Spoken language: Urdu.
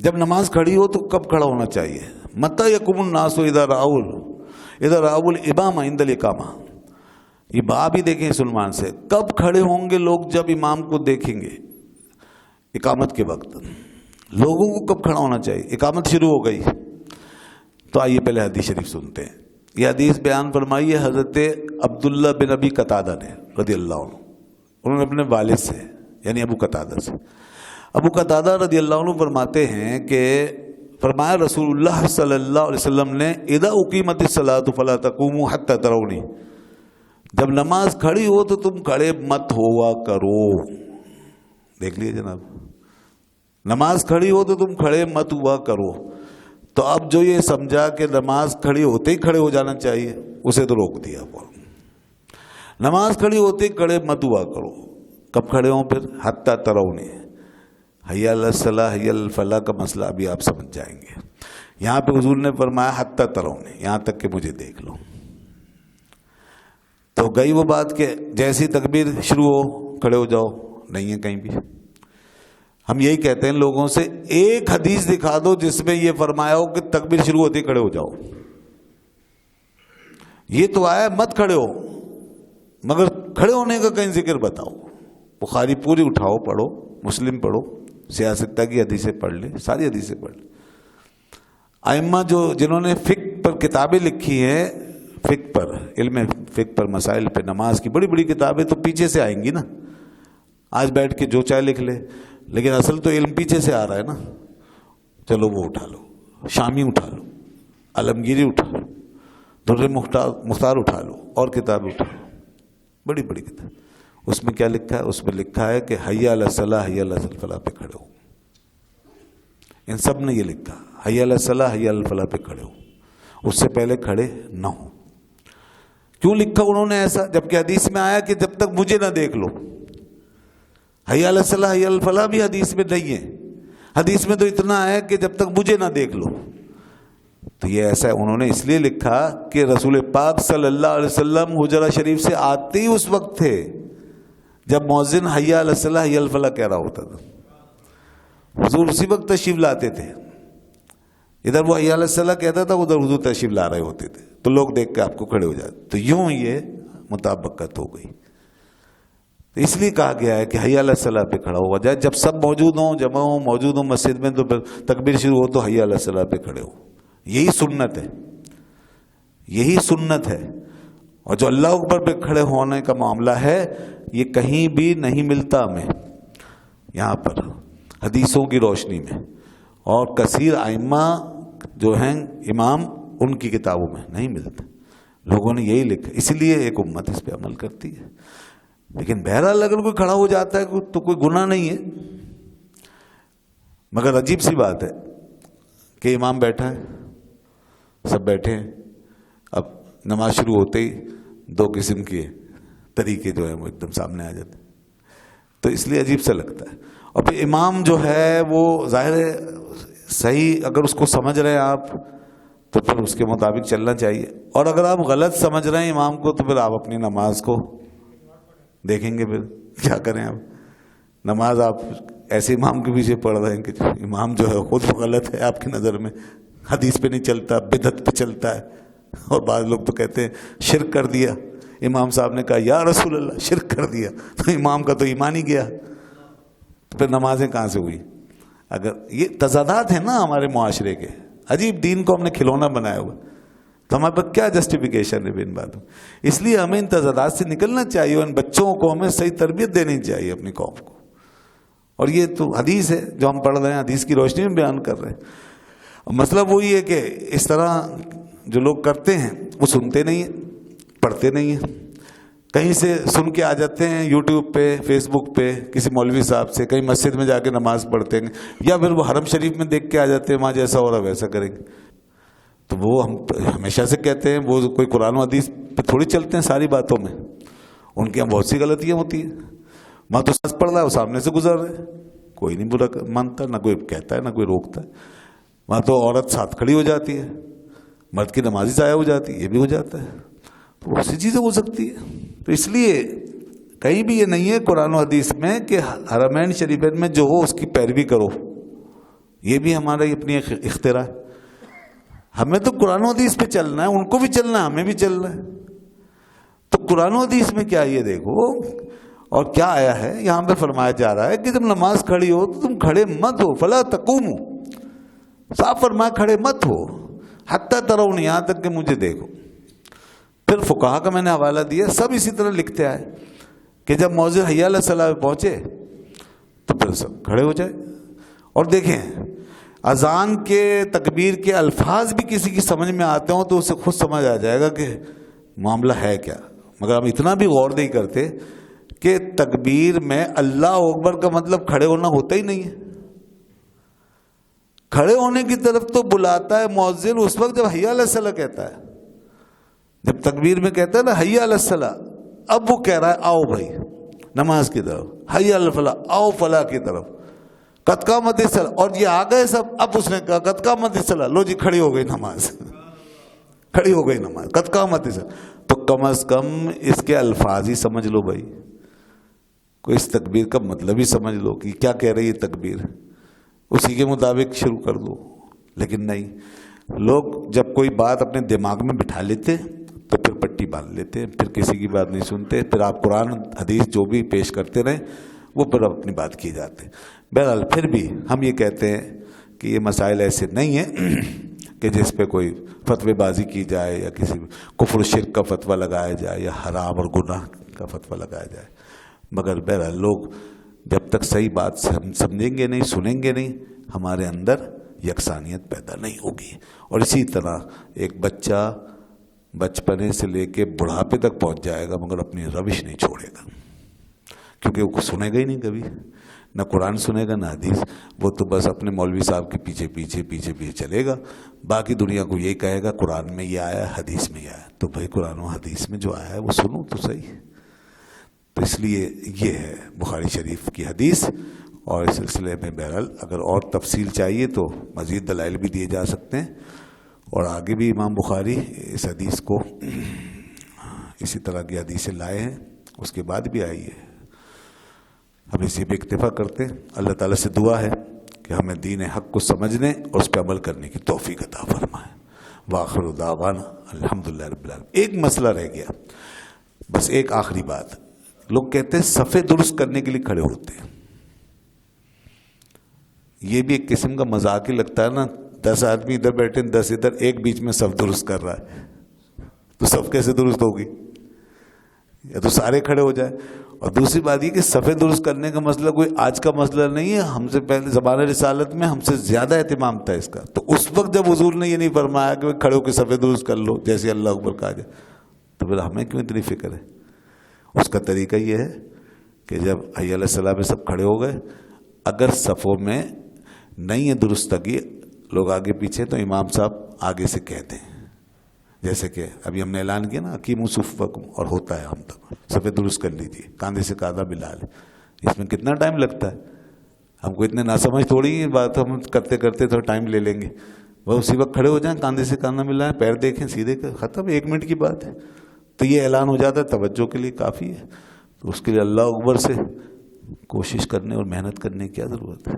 جب نماز کھڑی ہو تو کب کھڑا ہونا چاہیے؟ متی یقوم الناس اذا راؤ الامام عند الاقامہ. یہ باب ہی دیکھیں سلمان سے، کب کھڑے ہوں گے لوگ؟ جب امام کو دیکھیں گے اقامت کے وقت. لوگوں کو کب کھڑا ہونا چاہیے؟ اقامت شروع ہو گئی. تو آئیے پہلے حدیث شریف سنتے ہیں. یہ حدیث بیان فرمائی ہے حضرت عبداللہ بن ابی قتادہ نے رضی اللہ عنہ. انہوں نے اپنے والد سے یعنی ابو قتادہ سے. ابو قتادہ رضی اللہ عنہ فرماتے ہیں کہ فرمایا رسول اللہ صلی اللہ علیہ وسلم نے اذا اقیمت الصلاۃ فلا تقوموا حتى ترونی، جب نماز کھڑی ہو تو تم کھڑے مت ہوا کرو. دیکھ لیے جناب، نماز کھڑی ہو تو تم کھڑے مت ہوا کرو. تو اب جو یہ سمجھا کہ نماز کھڑی ہوتے ہی کھڑے ہو جانا چاہیے، اسے تو روک دیا. نماز کھڑی ہوتے ہی کھڑے مت ہوا کرو. کب کھڑے ہوں پھر؟ حتی ترونی. حی علی الصلاۃ حی علی الفلاح کا مسئلہ ابھی آپ سمجھ جائیں گے. یہاں پہ حضور نے فرمایا حتی ترونی، یہاں تک کہ مجھے دیکھ لو. تو گئی وہ بات کہ جیسی تکبیر شروع ہو کھڑے ہو جاؤ، نہیں ہے کہیں بھی. ہم یہی کہتے ہیں لوگوں سے، ایک حدیث دکھا دو جس میں یہ فرمایا ہو کہ تکبیر شروع ہوتے ہی کھڑے ہو جاؤ. یہ تو آیا مت کھڑے ہو، مگر کھڑے ہونے کا کہیں ذکر بتاؤ. بخاری پوری اٹھاؤ پڑھو، مسلم پڑھو، سیاستہ کی حدیثیں پڑھ لیں، ساری حدیثیں پڑھ لیں. ائمہ جنہوں نے فقہ پر کتابیں لکھی ہیں، فقہ پر، علم فقہ پر، مسائل پہ، نماز کی بڑی بڑی کتابیں تو پیچھے سے آئیں گی نا. آج بیٹھ کے جو چاہے لکھ لے، لیکن اصل تو علم پیچھے سے آ رہا ہے نا. چلو وہ اٹھا لو، شامی اٹھا لو، عالمگیری اٹھا لو، در مختار اٹھا لو، اور کتابیں اٹھا لو، بڑی بڑی کتاب. اس میں کیا لکھا ہے؟ اس میں لکھا ہے کہ حی علی الصلاۃ حی علی الفلاح پہ کھڑے ہو. ان سب نے یہ لکھا، حی علی الصلاۃ حی علی الفلاح پہ کھڑے ہو، اس سے پہلے کھڑے نہ ہو. کیوں لکھا انہوں نے ایسا؟ جبکہ حدیث میں آیا کہ جب تک مجھے نہ دیکھ لو. حی علی الصلاۃ حی علی الفلاح بھی حدیث میں نہیں ہے. حدیث میں تو اتنا ہے کہ جب تک مجھے نہ دیکھ لو. تو یہ ایسا ہے انہوں نے اس لیے لکھا کہ رسول پاک صلی اللہ علیہ وسلم حجرہ شریف سے آتے ہی اس وقت تھے جب مؤذن حی علی الصلاۃ حی علی الفلاح کہہ رہا ہوتا تھا. حضور اسی وقت تشریف لاتے تھے. ادھر وہ حی علی الصلاۃ کہتا تھا، ادھر حضور تشریف لا رہے ہوتے تھے، تو لوگ دیکھ کے آپ کو کھڑے ہو جاتے. تو یوں یہ مطابقت ہو گئی. تو اس لیے کہا گیا ہے کہ حی علی الصلاۃ پہ کھڑا ہوا جائے. جب سب موجود ہوں، جمع ہوں، موجود ہوں مسجد میں، تو تکبیر شروع ہو تو حی علی الصلاۃ پہ کھڑے ہو. یہی سنت ہے، یہی سنت ہے. اور جو اللہ اکبر پہ کھڑے ہونے کا معاملہ ہے، یہ کہیں بھی نہیں ملتا ہمیں. یہاں پر حدیثوں کی روشنی میں اور کثیر ائمہ جو ہیں امام، ان کی کتابوں میں نہیں ملتا. لوگوں نے یہی لکھا، اسی لیے ایک امت اس پہ عمل کرتی ہے. لیکن بہرحال اگر کوئی کھڑا ہو جاتا ہے تو کوئی گناہ نہیں ہے. مگر عجیب سی بات ہے کہ امام بیٹھا ہے، سب بیٹھے ہیں، اب نماز شروع ہوتے ہی دو قسم کے طریقے جو ہیں وہ ایک دم سامنے آ جاتے. تو اس لیے عجیب سا لگتا ہے. اور پھر امام جو ہے وہ ظاہر ہے صحیح، اگر اس کو سمجھ رہے ہیں آپ تو پھر اس کے مطابق چلنا چاہیے. اور اگر آپ غلط سمجھ رہے ہیں امام کو تو پھر آپ اپنی نماز کو دیکھیں گے. پھر کیا کریں آپ؟ نماز آپ ایسے امام کے پیچھے پڑھ رہے ہیں کہ امام جو ہے خود غلط ہے آپ کی نظر میں، حدیث پہ نہیں چلتا، بدعت پہ چلتا ہے. اور بعض لوگ تو کہتے ہیں شرک کر دیا. امام صاحب نے کہا یا رسول اللہ شرک کر دیا، تو امام کا تو ایمان ہی گیا. پھر نمازیں کہاں سے ہوئی؟ اگر یہ تضادات ہیں نا ہمارے معاشرے کے، عجیب. دین کو ہم نے کھلونا بنایا ہوا، تو ہمارے پاس کیا جسٹیفیکیشن ہے ان باتوں. اس لیے ہمیں ان تضادات سے نکلنا چاہیے. ان بچوں کو ہمیں صحیح تربیت دینی چاہیے اپنی قوم کو. اور یہ تو حدیث ہے جو ہم پڑھ رہے ہیں، حدیث کی روشنی میں بیان کر رہے ہیں. مطلب وہی ہے کہ اس طرح جو لوگ کرتے ہیں وہ سنتے نہیں ہیں، پڑھتے نہیں ہیں. کہیں سے سن کے آ جاتے ہیں یوٹیوب پہ، فیس بک پہ، کسی مولوی صاحب سے، کہیں مسجد میں جا کے نماز پڑھتے ہیں، یا پھر وہ حرم شریف میں دیکھ کے آ جاتے ہیں وہاں جیسا ہو رہا ویسا کریں گے. تو وہ ہم ہمیشہ سے کہتے ہیں وہ کوئی قرآن و حدیث پہ تھوڑی چلتے ہیں ساری باتوں میں. ان کے یہاں بہت سی غلطیاں ہوتی ہیں. وہاں تو سچ پڑھ رہا ہے، وہ سامنے سے گزر رہے، کوئی نہیں برا مانتا، نہ کوئی کہتا ہے نہ کوئی روکتا ہے. وہاں تو عورت ساتھ کھڑی ہو جاتی ہے، مرد کی نمازی ضائع ہو جاتی ہے، یہ بھی ہو جاتا ہے. تو بہت سی چیزیں ہو سکتی ہے. تو اس لیے کہیں بھی یہ نہیں ہے قرآن و حدیث میں کہ حرمین شریفین میں جو ہو اس کی پیروی کرو. یہ بھی ہمارا اپنی اختراع ہے. ہمیں تو قرآن و حدیث پہ چلنا ہے, ان کو بھی چلنا ہے, ہمیں بھی چلنا ہے. تو قرآن و حدیث میں کیا یہ دیکھو اور کیا آیا ہے. یہاں پہ فرمایا جا رہا ہے کہ جب نماز کھڑی ہو تو تم کھڑے مت ہو, فلا تقوموا, صاف فرمایا کھڑے مت ہو, حتی ترون, یہاں تک کہ مجھے دیکھو. پھر فقہا کا میں نے حوالہ دیا, سب اسی طرح لکھتے آئے کہ جب موضع حی علی الصلاۃ پہ پہنچے تو پھر سب کھڑے ہو جائے. اور دیکھیں اذان کے تکبیر کے الفاظ بھی کسی کی سمجھ میں آتے ہوں تو اسے خود سمجھ آ جائے گا کہ معاملہ ہے کیا. مگر ہم اتنا بھی غور نہیں کرتے کہ تکبیر میں اللہ اکبر کا مطلب کھڑے ہونا ہوتا ہی نہیں ہے. کھڑے ہونے کی طرف تو بلاتا ہے مؤذن اس وقت جب حی علی الصلاۃ کہتا ہے. جب تکبیر میں کہتا ہے نا حی علی الصلاۃ, اب وہ کہہ رہا ہے آؤ بھائی نماز کی طرف, حی علی الفلاح, آؤ فلاح کی طرف, قد قامت الصلاۃ, اور یہ آ گئے سب. اب اس نے کہا قد قامت الصلاۃ, لو جی کھڑی ہو گئی نماز, کھڑی ہو گئی نماز, قد قامت الصلاۃ. تو کم از کم اس کے الفاظ ہی سمجھ لو بھائی, کوئی اس تکبیر کا مطلب ہی سمجھ لو کہ کیا کہہ رہی ہے تکبیر, اسی کے مطابق شروع کر دو. لیکن نہیں, لوگ جب کوئی بات اپنے دماغ میں بٹھا لیتے تو پھر پٹی باندھ لیتے ہیں, پھر کسی کی بات نہیں سنتے, پھر آپ قرآن حدیث جو بھی پیش کرتے رہیں وہ پھر اپنی بات کی جاتے. بہرحال پھر بھی ہم یہ کہتے ہیں کہ یہ مسائل ایسے نہیں ہیں کہ جس پہ کوئی فتوی بازی کی جائے یا کسی کفر و شرک کا فتویٰ لگایا جائے یا حرام اور گناہ کا فتویٰ لگایا جائے. مگر بہرحال لوگ جب تک صحیح بات سمجھیں گے نہیں, سنیں گے نہیں, ہمارے اندر یکسانیت پیدا نہیں ہوگی. اور اسی طرح ایک بچہ بچپنے سے لے کے بڑھاپے تک پہنچ جائے گا مگر اپنی روش نہیں چھوڑے گا, کیونکہ وہ سنے گا ہی نہیں کبھی, نہ قرآن سنے گا نہ حدیث. وہ تو بس اپنے مولوی صاحب کے پیچھے پیچھے پیچھے پیچھے چلے گا, باقی دنیا کو یہی کہے گا قرآن میں یہ آیا, حدیث میں یہ آیا. تو بھائی قرآن و حدیث میں جو آیا ہے وہ سنو تو صحیح. تو اس لیے یہ ہے بخاری شریف کی حدیث. اور اس سلسلے میں بہرحال اگر اور تفصیل چاہیے تو مزید دلائل بھی دیے جا سکتے ہیں, اور آگے بھی امام بخاری اس حدیث کو اسی طرح کی حدیثیں لائے ہیں, اس کے بعد بھی آئی ہے. ہم اسی پہ اکتفا کرتے ہیں. اللہ تعالیٰ سے دعا ہے کہ ہمیں دین حق کو سمجھنے اور اس پہ عمل کرنے کی توفیق عطا فرمائے. وآخر دعوانا الحمدللہ رب العالمین. ایک مسئلہ رہ گیا, بس ایک آخری بات. لوگ کہتے ہیں صفے درست کرنے کے لیے کھڑے ہوتے ہیں. یہ بھی ایک قسم کا مذاق ہی لگتا ہے نا, 10 آدمی ادھر بیٹھے, 10 ادھر, ایک بیچ میں صف درست کر رہا ہے, تو صف کیسے درست ہوگی؟ یا تو سارے کھڑے ہو جائے. اور دوسری بات یہ کہ صفے درست کرنے کا مسئلہ کوئی آج کا مسئلہ نہیں ہے, ہم سے پہلے زمانہ رسالت میں ہم سے زیادہ اہتمام تھا اس کا. تو اس وقت جب حضور نے یہ نہیں فرمایا کہ کھڑے ہو کے صفے درست کر لو جیسے اللہ اکبر کہا جائے, تو پھر ہمیں کیوں اتنی فکر ہے؟ اس کا طریقہ یہ ہے کہ جب حی علیہ السلام میں سب کھڑے ہو گئے, اگر صفوں میں نہیں ہے درستگی, لوگ آگے پیچھے, تو امام صاحب آگے سے کہتے ہیں, جیسے کہ ابھی ہم نے اعلان کیا نا اقیموا صفوفکم, اور ہوتا ہے ہم تک صفے درست کر لیجیے, کاندھے سے کاندھا ملا لیں. اس میں کتنا ٹائم لگتا ہے؟ ہم کو اتنے ناسمجھ تھوڑی ہی بات, ہم کرتے کرتے تھوڑا ٹائم لے لیں گے. وہ اسی وقت کھڑے ہو جائیں, کاندھے سے کاندھا ملائیں, پیر دیکھیں سیدھے, ختم, 1 منٹ کی بات ہے. تو یہ اعلان ہو جاتا ہے, توجہ کے لیے کافی ہے. تو اس کے لیے اللہ اکبر سے کوشش کرنے اور محنت کرنے کی کیا ضرورت ہے؟